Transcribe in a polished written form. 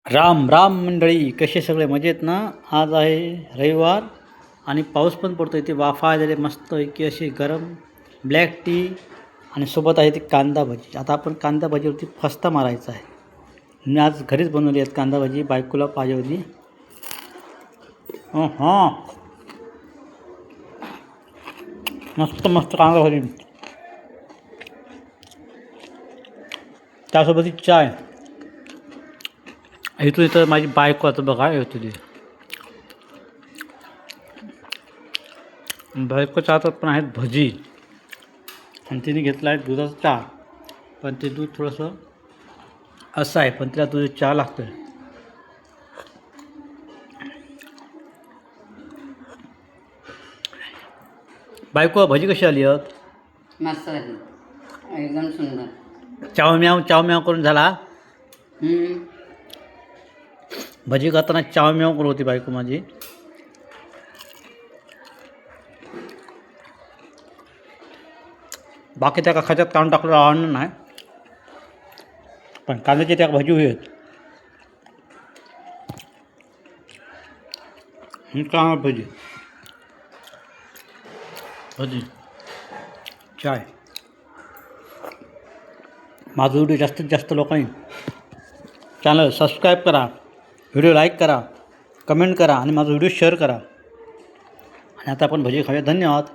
राम राम मंडळी, कसे सगळे मजेत ना. आज आहे रविवार आणि पाऊस पण पडतो. इथे वाफा आलेले मस्त की अशी गरम ब्लॅक टी आणि सोबत आहे ती कांदा भजी. आता आपण कांदा भजीवरती फस्ता मारायचा आहे. मी आज घरीच बनवली आहेत कांदा भजी, बायकोला पाहिजे होती. हां, मस्त मस्त कांदा भजी, त्यासोबत ही चाय. इथून इथं माझी बायको आता बघा होती ती बायकोच्या हातात पण आहेत भजी आणि तिने घेतला आहे दुधाचा चहा. पण ते दूध थोडंसं असं आहे, पण तिला दूध चहा लागतं आहे. बायको भजी कशी आली आहेत? मस्त झाली, एकदम सुंदर. चाव म्याव करून झाला. भजी खाताना चाव म्याव करत होती बायको माझी. बाकी त्या खाच्यात काढून टाकलं आवडणार नाही, पण कांद्याची त्या भजी होईल. कांदा भजी, भजी, चाय. माझा व्हिडिओ जास्तीत जास्त लोकांनी चॅनल सबस्क्राईब करा, व्हिडिओ लाईक करा, कमेंट करा आणि माझा व्हिडिओ शेअर करा. आणि आता आपण भजी खाऊया. धन्यवाद.